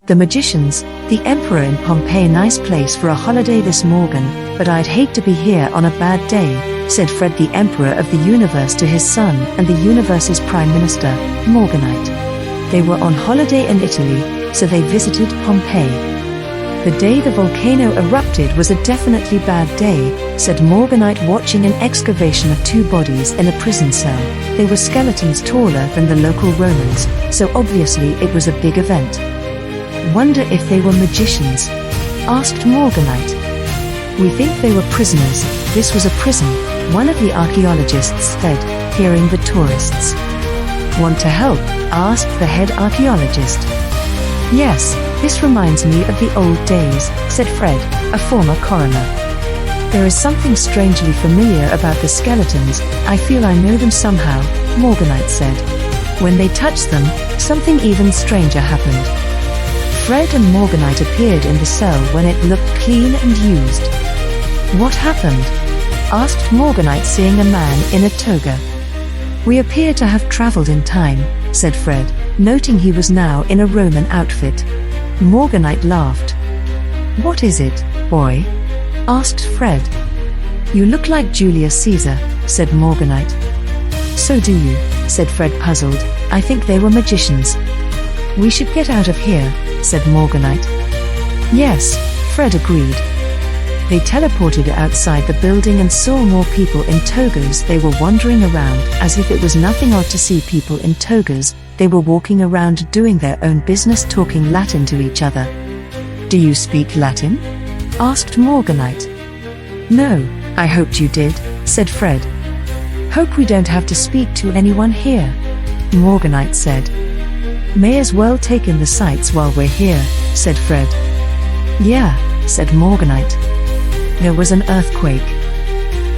The magicians, the emperor in Pompeii. Nice place for a holiday this Morgan, but I'd hate to be here on a bad day, said Fred, the emperor of the universe, to his son and the universe's prime minister, Morganite. They were on holiday in Italy, so they visited Pompeii. The day the volcano erupted was a definitely bad day, said Morganite, watching an excavation of two bodies in a prison cell. They were skeletons taller than the local Romans, so obviously it was a big event. Wonder if they were magicians? Asked Morganite. We think they were prisoners. This was a prison, one of the archaeologists said, hearing the tourists. Want to help? Asked the head archaeologist. Yes, this reminds me of the old days, said Fred, a former coroner. There is something strangely familiar about the skeletons. I feel I know them somehow, Morganite said. When they touched them, something even stranger happened. Fred and Morganite appeared in the cell when it looked clean and used. What happened? Asked Morganite, seeing a man in a toga. We appear to have traveled in time, said Fred, noting he was now in a Roman outfit. Morganite laughed. What is it, boy? Asked Fred. You look like Julius Caesar, said Morganite. So do you, said Fred, puzzled. I think they were magicians. We should get out of here, said Morganite. Yes, Fred agreed. They teleported outside the building and saw more people in togas. They were wandering around as if it was nothing odd to see people in togas. They were walking around doing their own business, talking Latin to each other. Do you speak Latin? Asked Morganite. No, I hoped you did, said Fred. Hope we don't have to speak to anyone here, Morganite said. May as well take in the sights while we're here, said Fred. Yeah, said Morganite. There was an earthquake.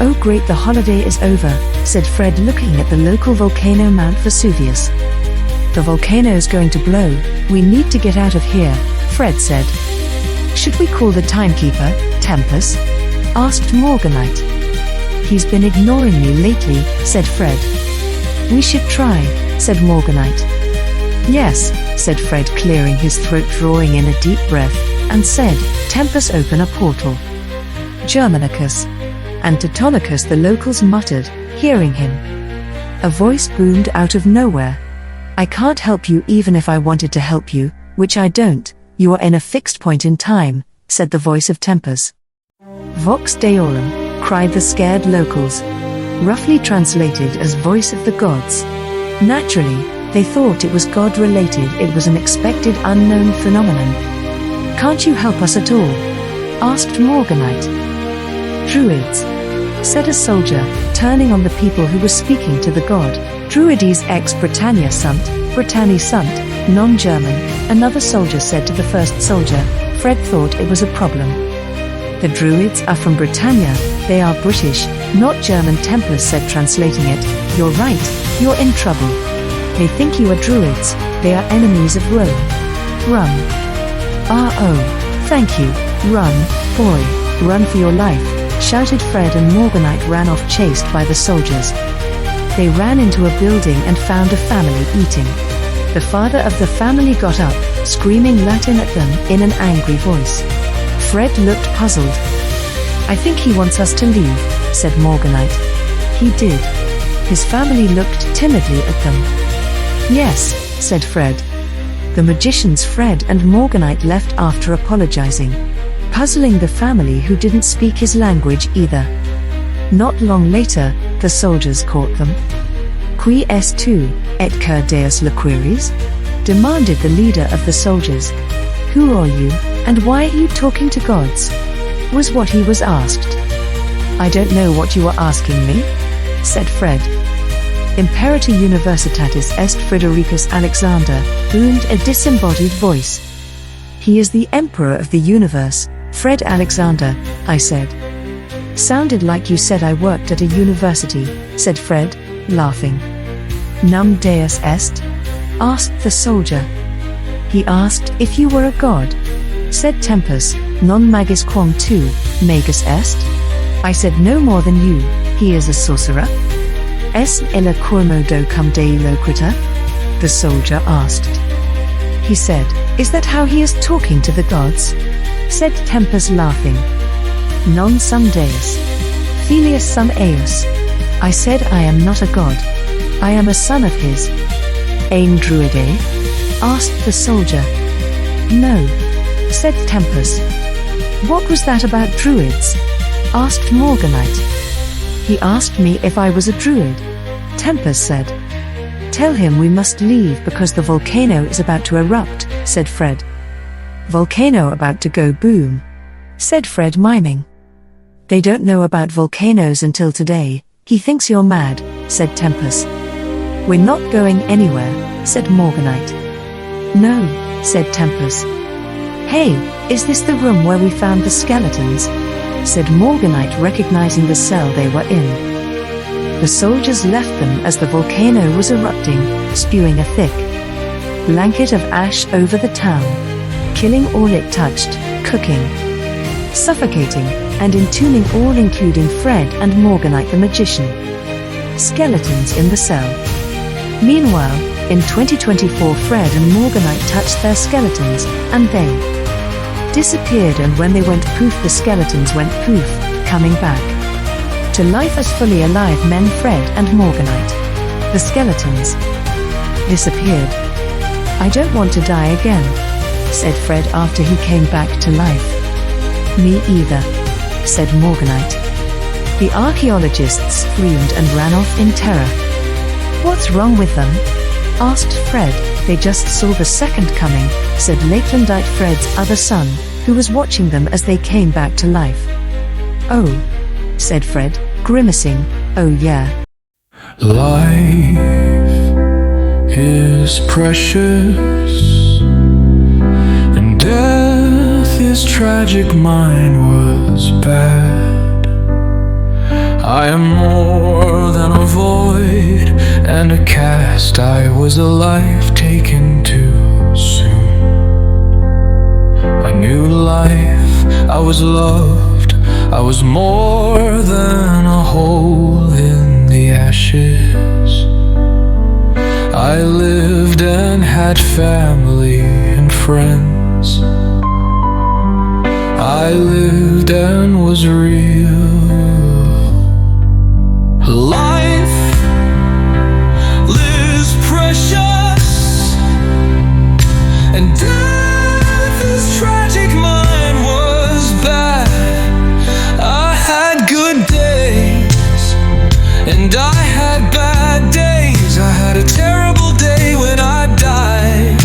Oh great, the holiday is over, said Fred, looking at the local volcano Mount Vesuvius. The volcano's going to blow. We need to get out of here, Fred said. Should we call the timekeeper, Tempus? Asked Morganite. He's been ignoring me lately, said Fred. We should try, said Morganite. Yes, said Fred, clearing his throat, drawing in a deep breath, and said, Tempus, open a portal. Germanicus and Teutonicus, the locals muttered, hearing him. A voice boomed out of nowhere. I can't help you even if I wanted to help you, which I don't. You are in a fixed point in time, said the voice of Tempus. Vox Deorum, cried the scared locals. Roughly translated as voice of the gods. Naturally, they thought it was God-related. It was an expected unknown phenomenon. Can't you help us at all? Asked Morganite. Druids, said a soldier, turning on the people who were speaking to the god. Druides ex Britannia sunt, Britanni sunt, non-German, another soldier said to the first soldier. Fred thought it was a problem. The Druids are from Britannia, they are British, not German, Tempus said, translating it. You're right, you're in trouble. They think you are Druids, they are enemies of Rome. Run. Oh, thank you, run, boy, run for your life, shouted Fred, and Morganite ran off, chased by the soldiers. They ran into a building and found a family eating. The father of the family got up, screaming Latin at them in an angry voice. Fred looked puzzled. I think he wants us to leave, said Morganite. He did. His family looked timidly at them. Yes, said Fred. The magicians Fred and Morganite left after apologizing, puzzling the family who didn't speak his language either. Not long later, the soldiers caught them. Qui est tu, et que deus laquiris? Demanded the leader of the soldiers. Who are you, and why are you talking to gods? Was what he was asked. I don't know what you are asking me, said Fred. Imperator Universitatis est Fredericus Alexander, boomed a disembodied voice. He is the emperor of the universe, Fred Alexander, I said. Sounded like you said I worked at a university, said Fred, laughing. Num deus est? Asked the soldier. He asked if you were a god, said Tempus. Non magis quam tu, magus est? I said no more than you, he is a sorcerer. Es illa quomodo cum Dei loquita? The soldier asked. he said. Is that how he is talking to the gods? Said Tempus, laughing. Non sum deus. Filius sum eus. I said I am not a god. I am a son of his. Ein druide? Asked the soldier. No, said Tempus. What was that about druids? Asked Morganite. He asked me if I was a druid. Tempus said. Tell him we must leave because the volcano is about to erupt, said Fred. Volcano about to go boom, said Fred, miming. They don't know about volcanoes until today. He thinks you're mad, said Tempus. We're not going anywhere, said Morganite. No, said Tempus. Hey, is this the room where we found the skeletons? Said Morganite, recognizing the cell they were in. The soldiers left them as the volcano was erupting, spewing a thick blanket of ash over the town, killing all it touched, cooking, suffocating, and entombing all, including Fred and Morganite the magician. Skeletons in the cell. Meanwhile, in 2024, Fred and Morganite touched their skeletons, and they disappeared, and when they went poof, the skeletons went poof, coming back to life as fully alive men, Fred and Morganite. The skeletons disappeared. I don't want to die again, said Fred after he came back to life. Me either, said Morganite. The archaeologists screamed and ran off in terror. What's wrong with them? Asked Fred. They just saw the second coming, said Lakelandite, Fred's other son, who was watching them as they came back to life. Oh, said Fred, grimacing. Oh yeah. Life is precious, and death is tragic. Mine was bad. I am more than a void and a cast. I was a life taken too soon. I knew life, I was loved, I was more than a hole in the ashes. I lived and had family and friends. I lived and was real. Life lives precious, and death is tragic. Mine was bad. I had good days, and I had bad days. I had a terrible day when I died.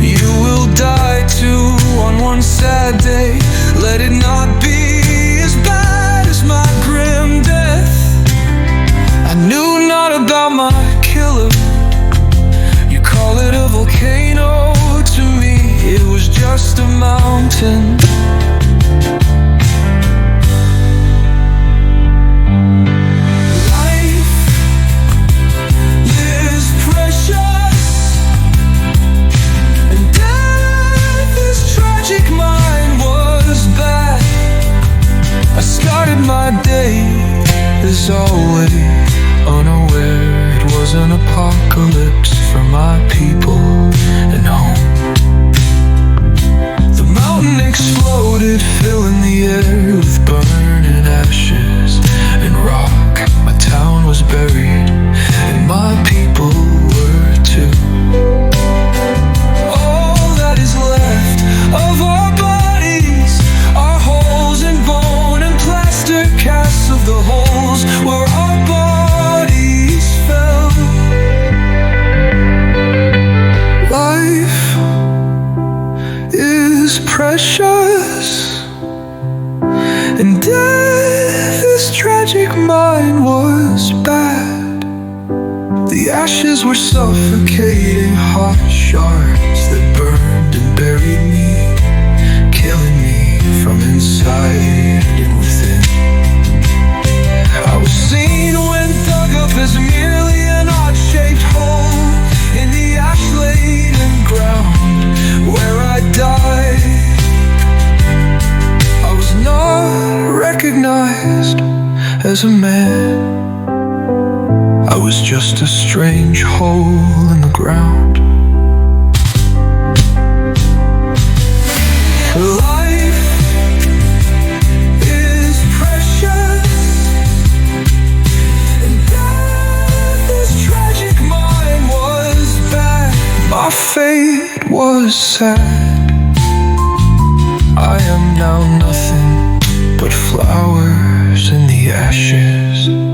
You will die too on one sad day. Let it not be as bad as my grim death. I knew not about my killer. You call it a volcano, to me it was just a mountain. Life is precious, and death is tragic. Mine was bad. I started my day as always, unaware it was an apocalypse for my people and home. The mountain exploded, filling the air with burning ashes and rock. My town was buried, and my people were too. All that is left of our bodies are holes in bone and plaster casts of the holes where our bodies fell. Life is precious, and death is tragic. Mine was bad. The ashes were suffocating, hot shards that burned and buried me, killing me from inside and within. I was seen when dug up as merely an odd-shaped hole in the ash-laden ground where I died. I was not recognized as a man. I was just a strange hole in the ground. was sad. I am now nothing but flowers in the ashes.